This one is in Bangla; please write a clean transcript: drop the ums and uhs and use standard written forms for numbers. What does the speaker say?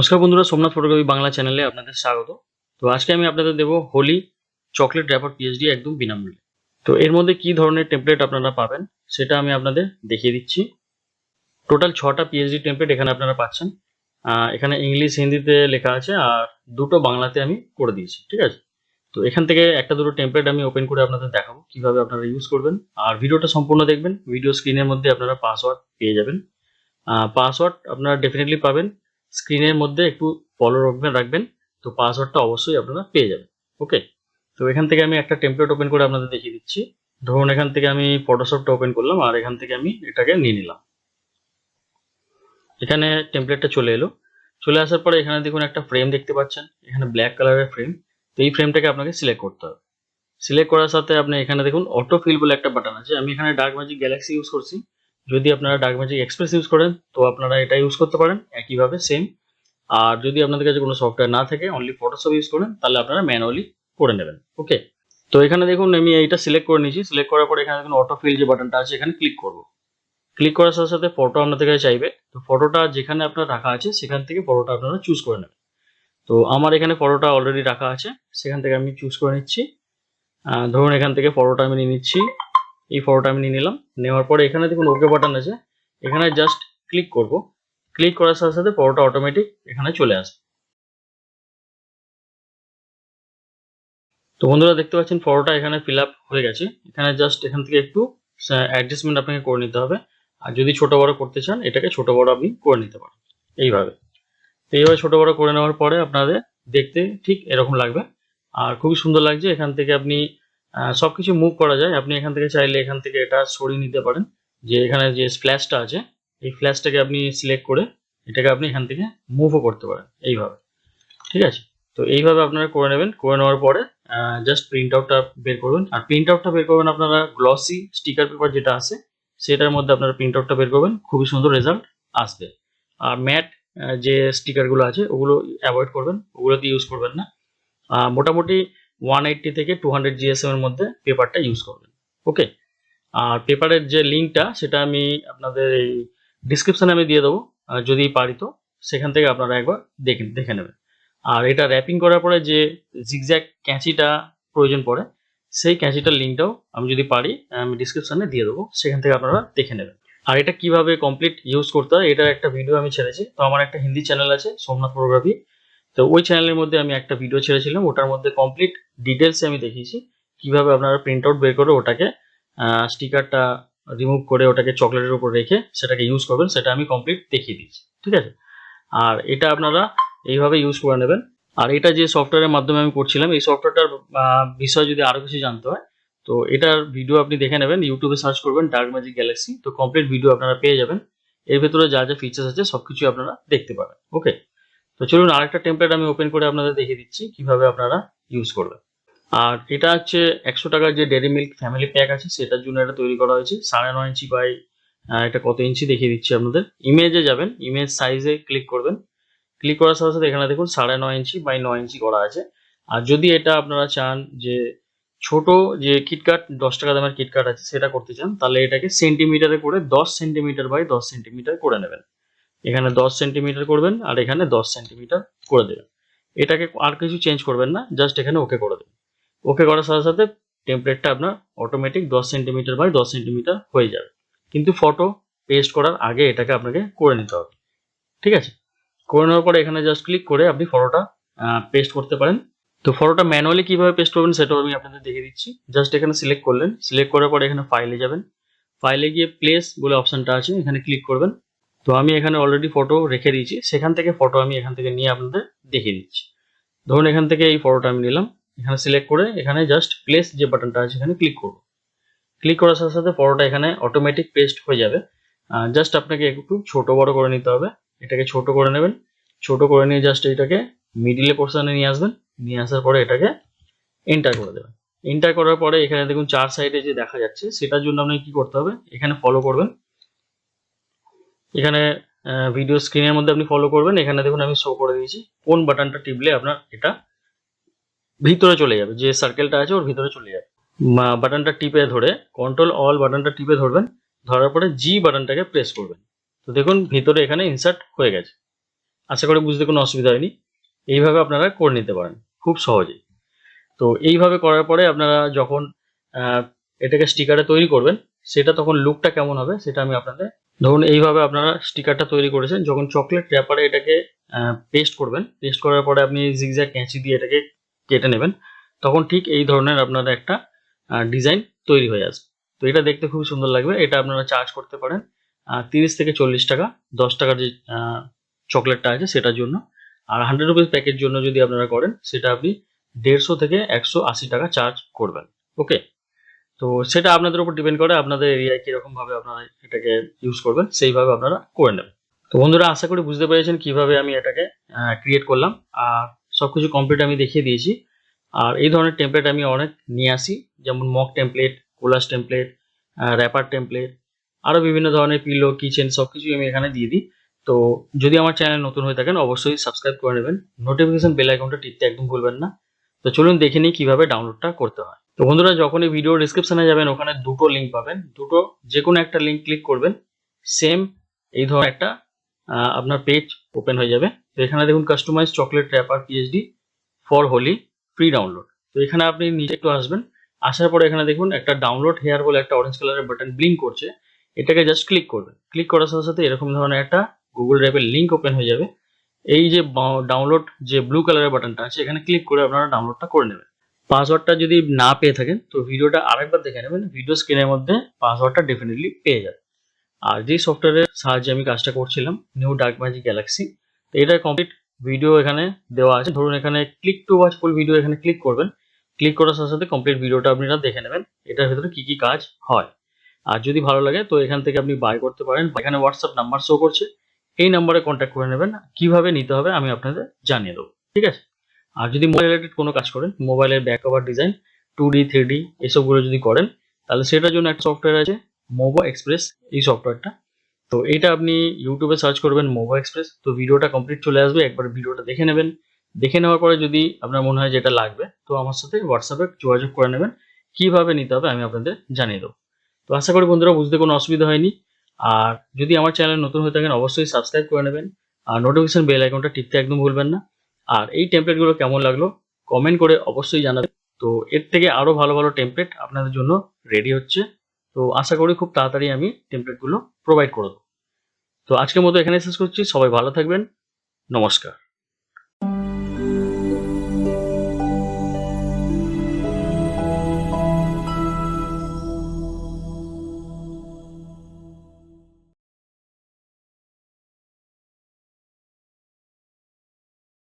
নমস্কার বন্ধুরা, সোমনাথ ফটোগ্রাফি বাংলা চ্যানেলে আপনাদের স্বাগত। তো আজকে আমি আপনাদের দেবো হোলি চকলেট র্যাপার পিএইচডি একদম বিনামূল্যে। তো এর মধ্যে কি ধরনের টেমপ্লেট আপনারা পাবেন সেটা আমি আপনাদের দেখিয়ে দিচ্ছি। টোটাল 6টা পিএইচডি টেমপ্লেট এখানে আপনারা পাচ্ছেন। এখানে ইংলিশ হিন্দিতে লেখা আছে আর দুটো বাংলাতে আমি করে দিয়েছি, ঠিক আছে। তো এখান থেকে একটা দুটো টেমপ্লেট আমি ওপেন করে আপনাদের দেখাবো কিভাবে আপনারা ইউজ করবেন। আর ভিডিওটা সম্পূর্ণ দেখবেন। ভিডিও স্ক্রিনের মধ্যে আপনারা পাসওয়ার্ড পেয়ে যাবেন। পাসওয়ার্ড আপনারা ডেফিনেটলি পাবেন। স্ক্রিনের মধ্যে একটু ফলো রাখবেন, তো পাসওয়ার্ডটা অবশ্যই আপনারা পেয়ে যাবেন। ওকে, তো এখান থেকে আমি একটা টেমপ্লেট ওপেন করে আপনাদের দেখিয়ে দিচ্ছি। ধরুন এখান থেকে আমি ফটোশপটা ওপেন করলাম আর এখান থেকে আমি এটাকে নিয়ে নিলাম। এখানে টেমপ্লেটটা চলে এলো। চলে আসার পরে এখানে দেখুন একটা ফ্রেম দেখতে পাচ্ছেন, এখানে ব্ল্যাক কালারের ফ্রেম। তো এই ফ্রেমটাকে আপনাকে সিলেক্ট করতে হবে। সিলেক্ট করার সাথে আপনি এখানে দেখুন অটো ফিল বলে একটা বাটন আছে। আমি এখানে ডার্ক ম্যাজিক গ্যালাক্সি ইউজ করছি। যদি আপনারা ডার্ক ম্যাজিক এক্সপ্রেস ইউজ করেন তো আপনারা এটা ইউজ করতে পারেন একইভাবে সেম। আর যদি আপনাদের কাছে কোনো সফটওয়্যার না থাকে, অনলি ফটোশপ ইউজ করেন, তাহলে আপনারা ম্যানুয়ালি করে নেবেন। ওকে, তো এখানে দেখুন আমি এইটা সিলেক্ট করে নিয়েছি। সিলেক্ট করার পরে এখানে দেখুন অটো ফিল যে বাটনটা আছে এখানে ক্লিক করব। ক্লিক করার সাথে সাথে ফটো আপনাদের কাছে চাইবে। তো ফটোটা যেখানে আপনার রাখা আছে সেখান থেকে ফটোটা আপনারা চুজ করে নেবেন। তো আমার এখানে ফটোটা অলরেডি রাখা আছে, সেখান থেকে আমি চুজ করে নিচ্ছি। ধরুন এখান থেকে ফটোটা আমি নিয়ে নিচ্ছি। এই ফটোটা আমি নিয়ে নিলাম। নেওয়ার পরে এখানে দেখুন ওকে বাটন আছে, এখানে জাস্ট ক্লিক করব। ক্লিক করার সাথে সাথে ফটোটা অটোমেটিক এখানে চলে আসবে। তো বন্ধুরা দেখতে পাচ্ছেন ফটোটা এখানে ফিল আপ হয়ে গেছে। এখানে জাস্ট এখান থেকে একটু অ্যাডজাস্টমেন্ট আপনাকে করে নিতে হবে। আর যদি ছোট বড় করতে চান এটাকে ছোট বড় আপনি করে নিতে পারেন এইভাবে। তো এইভাবে ছোট বড় করে নেওয়ার পরে আপনাদের দেখতে ঠিক এরকম লাগবে। আর খুবই সুন্দর লাগছে। এখান থেকে আপনি সবকিছু মুভ করা যায়। আপনি এখান থেকে চাইলে এখান থেকে এটা সরিয়ে নিতে পারেন। যে এখানে যে ফ্ল্যাশটা আছে এই ফ্ল্যাশটাকে আপনি সিলেক্ট করে এটাকে আপনি এখান থেকে মুভও করতে পারেন এইভাবে, ঠিক আছে। তো এইভাবে আপনারা করে নেবেন। করে নেওয়ার পরে জাস্ট প্রিন্ট আউটটা বের করবেন। আর প্রিন্ট আউটটা বের করবেন আপনারা গ্লসি স্টিকার পেপার যেটা আছে সেটার মধ্যে আপনারা প্রিন্ট আউটটা বের করবেন, খুবই সুন্দর রেজাল্ট আসবে। আর ম্যাট যে স্টিকারগুলো আছে ওগুলো অ্যাভয়েড করবেন, ওগুলোকে ইউজ করবেন না। মোটামুটি 180 থেকে 200 জিএসএম এর মধ্যে পেপারটা ইউজ করবেন। ওকে, আর পেপারের যে লিঙ্কটা সেটা আমি আপনাদের এই ডিসক্রিপশনে আমি দিয়ে দেবো। যদি পারি তো সেখান থেকে আপনারা একবার দেখে নেবেন। আর এটা র্যাপিং করার পরে যে জিগজ্যাগ ক্যাঁচিটা প্রয়োজন পড়ে সেই ক্যাঁচিটার লিঙ্কটাও আমি যদি পারি আমি ডিসক্রিপশনে দিয়ে দেবো, সেখান থেকে আপনারা দেখে নেবেন। আর এটা কিভাবে কমপ্লিট ইউজ করতে হয় এটার একটা ভিডিও আমি ছেড়েছি। তো আমার একটা হিন্দি চ্যানেল আছে সোমনাথ ফটোগ্রাফি। তো ওই চ্যানেলের মধ্যে আমি একটা ভিডিও ছেড়েছিলাম, ওটার মধ্যে কমপ্লিট ডিটেলসে আমি দেখিয়েছি কিভাবে আপনারা প্রিন্ট আউট বের করে ওটাকে স্টিকারটা রিমুভ করে ওটাকে চকলেটের উপর রেখে সেটাকে ইউজ করবেন, সেটা আমি কমপ্লিট দেখিয়ে দিচ্ছি, ঠিক আছে। আর এটা আপনারা এইভাবে ইউজ করে নেবেন। আর এটা যে সফটওয়্যারের মাধ্যমে আমি করছিলাম এই সফটওয়্যারটার বিষয়ে যদি আরো কিছু জানতে হয় তো এটার ভিডিও আপনি দেখে নেবেন। ইউটিউবে সার্চ করবেন ডার্ক ম্যাজিক গ্যালাক্সি, তো কমপ্লিট ভিডিও আপনারা পেয়ে যাবেন। এর ভেতরে যা যা ফিচার্স আছে সবকিছু আপনারা দেখতে পাবেন। ওকে, তো চলুন আরেকটা টেমপ্লেট আমি ওপেন করে আপনাদের দেখিয়ে দিচ্ছি কিভাবে আপনারা ইউজ করবেন। আর এটা হচ্ছে 100 টাকার যে ডেরি মিল্ক ফ্যামিলি প্যাক আছে সেটার জন্য এটা তৈরি করা হয়েছে। 9.5 ইঞ্চি বাই এটা কত ইঞ্চি দেখিয়ে দিচ্ছি আপনাদের। ইমেজে যাবেন, ইমেজ সাইজে ক্লিক করবেন। ক্লিক করার সাথে সাথে এখানে দেখুন 9.5 ইঞ্চি বাই 9 ইঞ্চি করা আছে। আর যদি এটা আপনারা চান যে ছোট যে কিটকাট 10 টাকা দামের কিটকাট আছে সেটা করতে চান তাহলে এটাকে সেন্টিমিটারে করে 10 সেন্টিমিটার বাই 10 সেন্টিমিটার করে নেবেন। এখানে 10 সেন্টিমিটার করবেন আর এখানে 10 সেন্টিমিটার করে দেবেন। এটাকে আর কিছু চেঞ্জ করবেন না, জাস্ট এখানে ওকে করে দেবেন। ওকে করার সাথে সাথে টেমপ্লেটটা আপনার অটোমেটিক 10 সেন্টিমিটার বাই 10 সেন্টিমিটার হয়ে যাবে। কিন্তু ফটো পেস্ট করার আগে এটাকে আপনাকে করে নিতে হবে, ঠিক আছে। করে নেওয়ার পরে এখানে জাস্ট ক্লিক করে আপনি ফটোটা পেস্ট করতে পারেন। তো ফটোটা ম্যানুয়ালি কিভাবে পেস্ট করবেন সেটাও আমি আপনাদের দেখিয়ে দিচ্ছি। জাস্ট এখানে সিলেক্ট করলেন, সিলেক্ট করার পরে এখানে ফাইলে যাবেন। ফাইলে গিয়ে প্লেস বলে অপশনটা আছে, এখানে ক্লিক করবেন। তো আমি এখানে অলরেডি ফটো রেখে দিয়েছি, সেখান থেকে ফটো আমি এখান থেকে নিয়ে আপনাদের দেখিয়ে দিচ্ছি। ধরুন এখান থেকে এই ফটোটা আমি নিলাম, এখানে সিলেক্ট করে এখানে জাস্ট প্লেস যে বাটনটা আছে এখানে ক্লিক করব। ক্লিক করার সাথে সাথে ফটোটা এখানে অটোমেটিক পেস্ট হয়ে যাবে। জাস্ট আপনাকে একটু ছোট বড় করে নিতে হবে। এটাকে ছোট করে নেবেন। ছোট করে নিয়ে জাস্ট এইটাকে মিডিলে পোর্শনে নিয়ে আসবেন। নিয়ে আসার পরে এটাকে এন্টার করে দেবেন। এন্টার করার পরে এখানে দেখুন 4 সাইডে যে দেখা যাচ্ছে সেটার জন্য আপনাকে কি করতে হবে, এখানে ফলো করবেন। এখানে ভিডিও স্ক্রিনের মধ্যে আপনি ফলো করবেন। এখানে দেখুন আমি শো করে দিয়েছি কোন বাটনটা টিপলে আপনার এটা ভিতরে চলে যাবে, যে সার্কেলটা আছে ওর ভিতরে চলে যাবে। বাটনটা টিপে ধরে কন্ট্রোল অল বাটনটা টিপে ধরবেন। ধরার পরে জি বাটনটাকে প্রেস করবেন। তো দেখুন ভিতরে এখানে ইনসার্ট হয়ে গেছে। আশা করি বুঝতে কোনো অসুবিধা হয়নি। এইভাবে আপনারা করে নিতে পারেন খুব সহজেই। তো এইভাবে করার পরে আপনারা যখন এটাকে স্টিকারে তৈরি করবেন, সেটা তখন লুকটা কেমন হবে সেটা আমি আপনাদের, ধরুন এইভাবে আপনারা স্টিকারটা তৈরি করেছেন, যখন চকলেট র্যাপারে এটাকে পেস্ট করবেন, পেস্ট করার পরে আপনি জিগজ্যাগ ক্যাঁচি দিয়ে এটাকে কেটে নেবেন, তখন ঠিক এই ধরনের আপনার একটা ডিজাইন তৈরি হয়ে আসবে। তো এটা দেখতে খুব সুন্দর লাগবে। এটা আপনারা চার্জ করতে পারেন 30 থেকে 40 টাকা 10 টাকার যে চকলেটটা আছে সেটার জন্য। আর 100 রুপিস প্যাকের জন্য যদি আপনারা করেন, সেটা আপনি 150 থেকে 180 টাকা চার্জ করবেন। ওকে, তো সেটা আপনাদের উপর ডিপেন্ড করে আপনাদের এরিয়ায় কিরকম ভাবে আপনারা এটাকে ইউজ করবেন, সেইভাবে আপনারা করে নেবেন। তো বন্ধুরা, আশা করি বুঝতে পেরেছেন কিভাবে আমি এটাকে ক্রিয়েট করলাম, আর সবকিছু কমপ্লিট আমি দেখিয়ে দিয়েছি। আর এই ধরনের টেমপ্লেট আমি অনেক নিয়ে আসি, যেমন mock template, collage template, wrapper template, আরও বিভিন্ন ধরনের পিলো, কিচেন সবকিছুই আমি এখানে দিয়ে দিই। তো যদি আমার চ্যানেল নতুন হয়ে থাকেন অবশ্যই সাবস্ক্রাইব করে নেবেন, নোটিফিকেশন বেল আইকনটা টিপতে একদম ভুলবেন না। তো চলুন দেখে নিই কিভাবে ডাউনলোডটা করতে হয়। তো বন্ধুরা, যখন এই ভিডিও ডিসক্রিপশনে যাবেন ওখানে দুটো লিঙ্ক পাবেন, দুটো যে কোনো একটা লিঙ্ক ক্লিক করবেন, সেম এই ধরনের একটা আপনার পেজ ওপেন হয়ে যাবে। তো এখানে দেখুন customize chocolate wrapper PhD for Holi free download. তো এখানে আপনি নিচে একটু আসবেন, আসার পরে এখানে দেখুন একটা ডাউনলোড হেয়ার বলে একটা অরেঞ্জ কালারের বাটন ব্লিঙ্ক করছে, এটাকে জাস্ট ক্লিক করবেন। ক্লিক করার সাথে সাথে এরকম ধরনের একটা গুগল ড্রাইভের লিঙ্ক ওপেন হয়ে যাবে। এই যে ডাউনলোড যে ব্লু কালারের বাটনটা আছে, এখানে ক্লিক করে আপনারা ডাউনলোডটা করে নেবেন। পাসওয়ার্ডটা যদি না পেয়ে থাকেন তো ভিডিওটা আরেকবার দেখে নেবেন, ভিডিও স্ক্রিনের মধ্যে পাসওয়ার্ডটা ডেফিনেটলি পেয়ে যাবেন। আর যে সফটওয়্যারের সাহায্যে আমি কাজটা করছিলাম, নিউ ডার্ক ম্যাজিক গ্যালাক্সি, তো এটার কমপ্লিট ভিডিও এখানে দেওয়া আছে। ধরুন এখানে click to watch full video এখানে ক্লিক করবেন, ক্লিক করার সাথে সাথে কমপ্লিট ভিডিওটা আপনারা দেখে নেবেন এটার ভিতরে কি কি কাজ হয়। আর যদি ভালো লাগে তো এখান থেকে আপনি বাই করতে পারেন। এখানে হোয়াটসঅ্যাপ নাম্বার শো করছে, এই নাম্বারে কন্ট্যাক্ট করে নেবেন। কিভাবে নিতে হবে আমি আপনাদের জানিয়ে দেবো, ঠিক আছে। আর যদি মোবাইল রিলেটেড কোনো কাজ করেন, মোবাইলের back cover design 2D 3D এসবগুলো যদি করেন, তাহলে সেটার জন্য একটা সফটওয়্যার আছে মোবো এক্সপ্রেস, এই সফটওয়্যারটা। তো এইটা আপনি ইউটিউবে সার্চ করবেন মোবো এক্সপ্রেস, তো ভিডিওটা কমপ্লিট চলে আসবে। একবার ভিডিওটা দেখে নেবেন, দেখে নেওয়ার পরে যদি আপনার মনে হয় যেটা লাগবে তো আমার সাথে হোয়াটসঅ্যাপে যোগাযোগ করে নেবেন, কিভাবে নিতে হবে আমি আপনাদের জানিয়ে দেবো। তো আশা করি বন্ধুরা বুঝতে কোনো অসুবিধা হয়নি। আর যদি আমার চ্যানেল নতুন হয়ে থাকেন অবশ্যই সাবস্ক্রাইব করে নেবেন, আর নোটিফিকেশন বেল আইকনটা টিপতে একদম ভুলবেন না। আর এই টেমপ্লেটগুলো কেমন লাগলো কমেন্ট করে অবশ্যই জানাবেন। তো এর থেকে আরও ভালো ভালো টেমপ্লেট আপনাদের জন্য রেডি হচ্ছে। তো আশা করি খুব তাড়াতাড়ি আমি টেমপ্লেটগুলো প্রোভাইড করে দেবো। তো আজকের মতো এখানে শেষ করছি, সবাই ভালো থাকবেন, নমস্কার।